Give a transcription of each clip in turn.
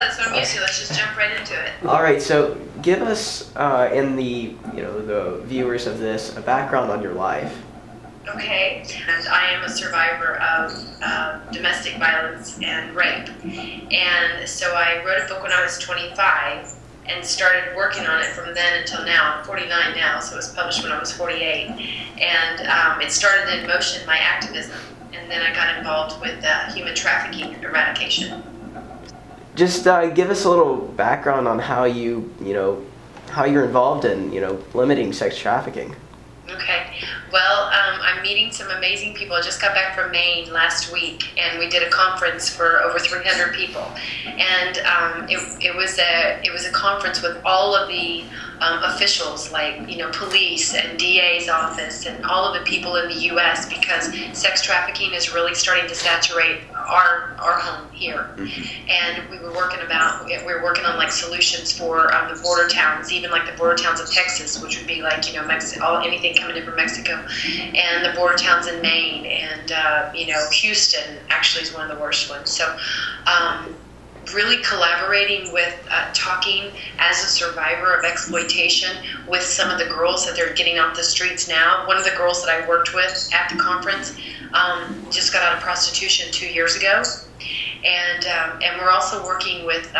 That's what I'm used to. Let's just jump right into it. All right, so give us and the viewers of this a background on your life. Okay, and I am a survivor of domestic violence and rape. And so I wrote a book when I was 25 and started working on it from then until now. I'm 49 now, so it was published when I was 48. And it started in motion my activism. And then I got involved with human trafficking eradication. Just give us a little background on how how you're involved in, limiting sex trafficking. Okay. Well, I'm meeting some amazing people. I just got back from Maine last week, and we did a conference for over 300 people. And it was a conference with all of the officials, like police and DA's office, and all of the people in the U.S. because sex trafficking is really starting to saturate our home here. Mm-hmm. And we were working on like solutions for the border towns, even like the border towns of Texas, which would be like anything coming in from Mexico, and the border towns in Maine, and Houston actually is one of the worst ones. So really collaborating with talking as a survivor of exploitation with some of the girls that they're getting off the streets now. One of the girls that I worked with at the conference just got out of prostitution 2 years ago, and we're also working with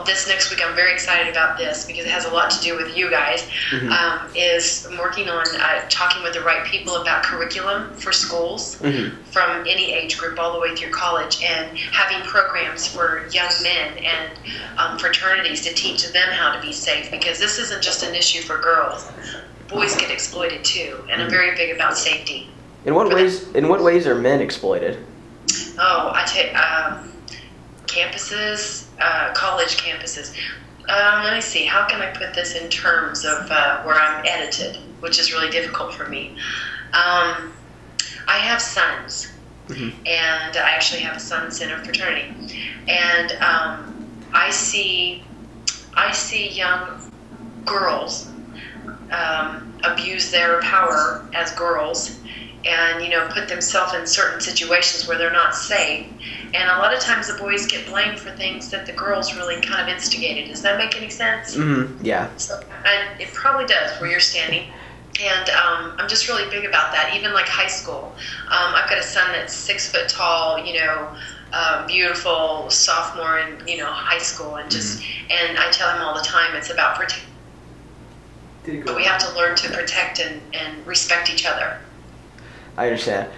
this next week, I'm very excited about this because it has a lot to do with you guys, mm-hmm. Is working on talking with the right people about curriculum for schools, mm-hmm. from any age group all the way through college, and having programs for young men and fraternities to teach them how to be safe, because this isn't just an issue for girls. Boys get exploited too, and I'm very big about safety. In what ways are men exploited? Oh, I take campuses. College campuses. Let me see, how can I put this in terms of where I'm edited, which is really difficult for me. I have sons, mm-hmm. and I actually have a sons in a fraternity, and I see young girls abuse their power as girls, and put themselves in certain situations where they're not safe. And a lot of times the boys get blamed for things that the girls really kind of instigated. Does that make any sense? Mm-hmm. Yeah. So, and it probably does where you're standing. And I'm just really big about that. Even like high school. I've got a son that's 6 foot tall, beautiful sophomore in, high school. And just, mm-hmm. and I tell him all the time, it's about protect. But we have to learn to protect and respect each other. I understand.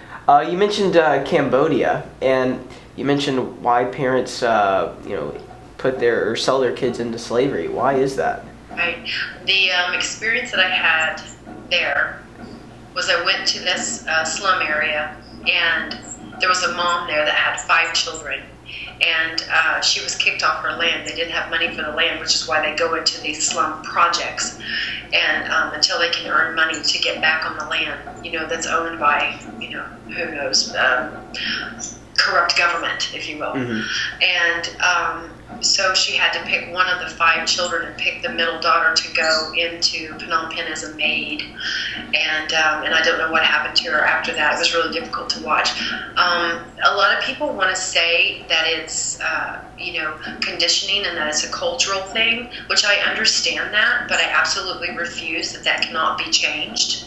You mentioned Cambodia, and you mentioned why parents, sell their kids into slavery. Why is that? Right. The experience that I had there was I went to this slum area, and there was a mom there that had 5 children, and she was kicked off her land. They didn't have money for the land, which is why they go into these slum projects, and until they can earn money to get back on the land, that's owned by, who knows, corrupt government, if you will. Mm-hmm. And so she had to pick one of the 5 children and pick the middle daughter to go into Phnom Penh as a maid. And I don't know what happened to her after that. It was really difficult to watch. A lot of people want to say that it's, conditioning and that it's a cultural thing, which I understand that, but I absolutely refuse that cannot be changed.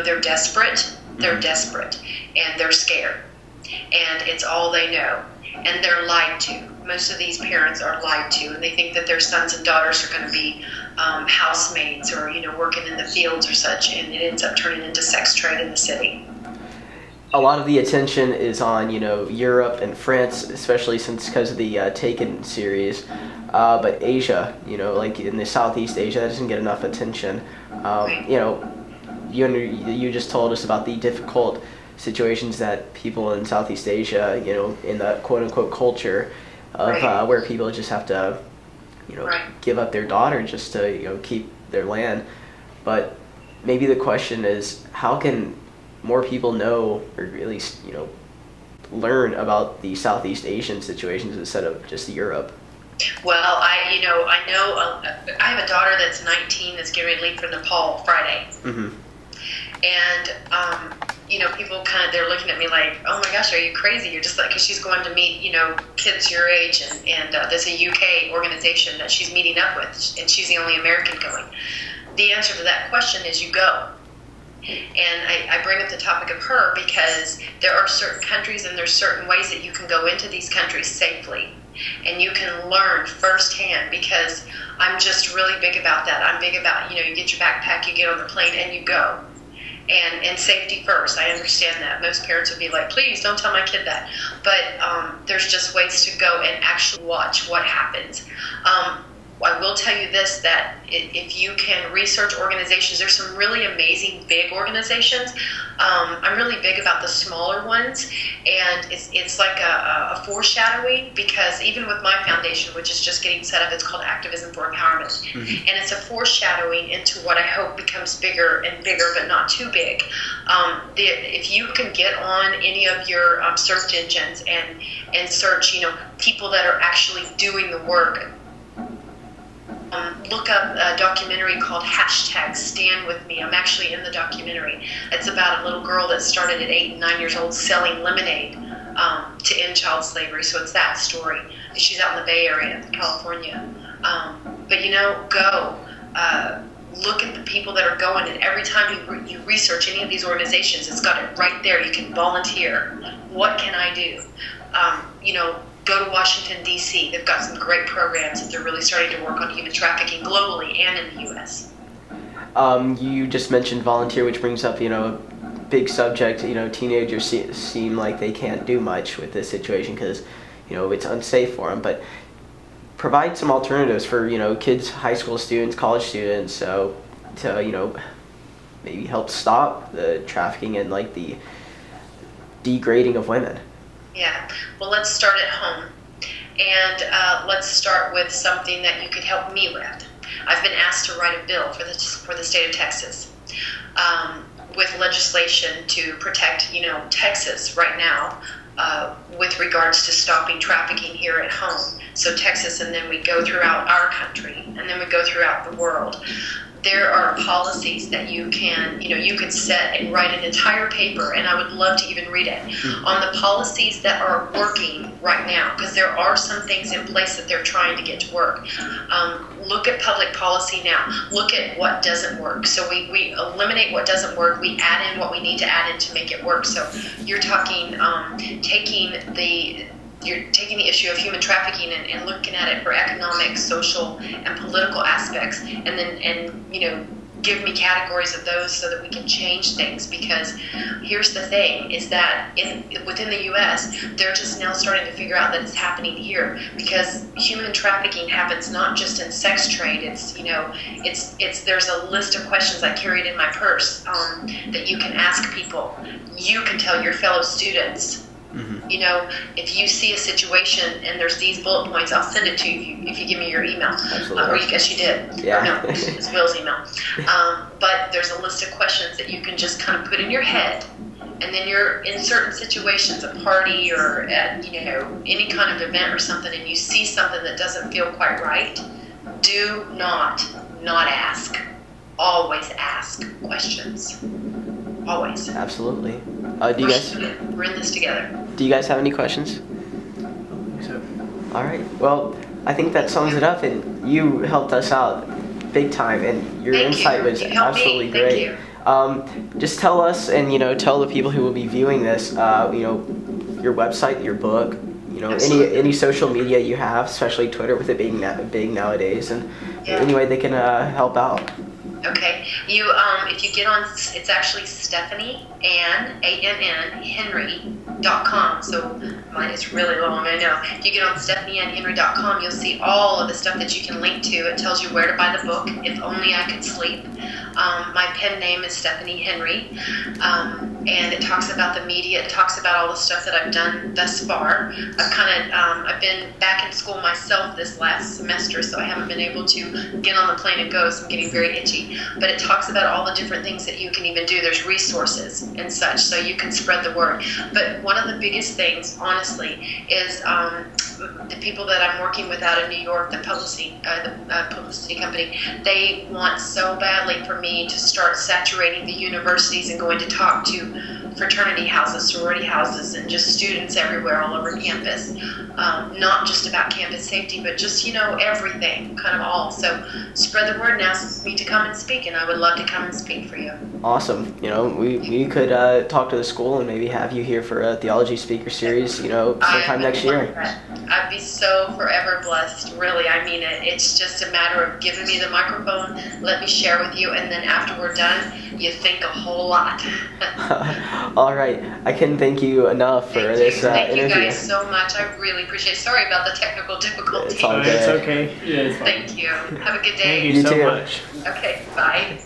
They're desperate. They're desperate, and they're scared, and it's all they know, and they're lied to. Most of these parents are lied to, and they think that their sons and daughters are going to be housemaids or working in the fields or such, and it ends up turning into sex trade in the city. A lot of the attention is on Europe and France, especially because of the Taken series, but Asia, like in the Southeast Asia, that doesn't get enough attention. You just told us about the difficult situations that people in Southeast Asia, in the quote-unquote culture of where people just have to, give up their daughter just to, keep their land. But maybe the question is, how can more people know, or at least, learn about the Southeast Asian situations instead of just Europe? Well, I know I have a daughter that's 19 that's getting ready to leave for Nepal Friday. Mm-hmm. And people they're looking at me like, oh my gosh, are you crazy? You're just like, because she's going to meet, kids your age, and there's a UK organization that she's meeting up with, and she's the only American going. The answer to that question is you go. And I bring up the topic of her because there are certain countries and there's certain ways that you can go into these countries safely. And you can learn firsthand, because I'm just really big about that. I'm big about, you get your backpack, you get on the plane, and you go. And safety first. I understand that. Most parents would be like, please don't tell my kid that. But there's just ways to go and actually watch what happens. I will tell you this, that if you can research organizations, there's some really amazing big organizations. I'm really big about the smaller ones, and it's like a foreshadowing, because even with my foundation, which is just getting set up, it's called Activism for Empowerment. Mm-hmm. And it's a foreshadowing into what I hope becomes bigger and bigger, but not too big. If you can get on any of your search engines and search, people that are actually doing the work, look up a documentary called #StandWithMe. I'm actually in the documentary. It's about a little girl that started at 8 and 9 years old selling lemonade to end child slavery. So it's that story. She's out in the Bay Area, California. But go. Look at the people that are going, and every time you research any of these organizations, it's got it right there. You can volunteer. What can I do? Go to Washington, D.C. They've got some great programs that they're really starting to work on human trafficking globally and in the U.S. You just mentioned volunteer, which brings up, a big subject. Teenagers seem like they can't do much with this situation because, it's unsafe for them. But provide some alternatives for, kids, high school students, college students, so to, maybe help stop the trafficking and, the degrading of women. Yeah, well, let's start at home, and let's start with something that you could help me with. I've been asked to write a bill for the state of Texas with legislation to protect, Texas right now with regards to stopping trafficking here at home. So Texas, and then we go throughout our country, and then we go throughout the world. There are policies that you can set and write an entire paper, and I would love to even read it, on the policies that are working right now, because there are some things in place that they're trying to get to work. Look at public policy now. Look at what doesn't work. So we eliminate what doesn't work. We add in what we need to add in to make it work. So you're talking you're taking the issue of human trafficking and looking at it for economic, social, and political aspects, and give me categories of those so that we can change things. Because here's the thing, is that within the U.S., they're just now starting to figure out that it's happening here, because human trafficking happens not just in sex trade. There's a list of questions I carried in my purse that you can ask people. You can tell your fellow students. Mm-hmm. If you see a situation and there's these bullet points, I'll send it to you if you give me your email. Or you guess you did. Yeah. No, it's Will's email. But there's a list of questions that you can just kind of put in your head, and then you're in certain situations, a party or at any kind of event or something, and you see something that doesn't feel quite right. Do not ask. Always ask questions. Always. Absolutely. We're in this together. Do you guys have any questions? So. All right. Well, I think that sums it up, and you helped us out big time, and your insight was absolutely great. Just tell us, and tell the people who will be viewing this, your website, your book, any social media you have, especially Twitter with it being big nowadays, and any way they can help out. Okay, if you get on, it's actually Stephanie Ann, A-N-N, Henry.com. So mine is really long, I know. If you get on StephanieAnnHenry.com, you'll see all of the stuff that you can link to. It tells you where to buy the book, If Only I Could Sleep. My pen name is Stephanie Henry, and it talks about the media. It talks about all the stuff that I've done thus far. I've been back in school myself this last semester, so I haven't been able to get on the plane and go, so I'm getting very itchy. But it talks about all the different things that you can even do. There's resources and such, so you can spread the word. But one of the biggest things, honestly, is the people that I'm working with out in New York, the publicity company, they want so badly for me to start saturating the universities and going to talk to fraternity houses, sorority houses, and just students everywhere all over campus. Not just about campus safety, but just, everything, kind of all. So spread the word and ask me to come and speak, and I would love to come and speak for you. Awesome. We could talk to the school and maybe have you here for a theology speaker series, sometime next year. I'd be so forever blessed, really. I mean it. It's just a matter of giving me the microphone, let me share with you, and then after we're done, you think a whole lot. All right. I couldn't thank you enough for this interview. Thank you guys so much. I really appreciate it. Sorry about the technical difficulties. It's all good. It's okay. Yeah, it's fine. Thank you. Have a good day. Thank you so much. Okay, bye.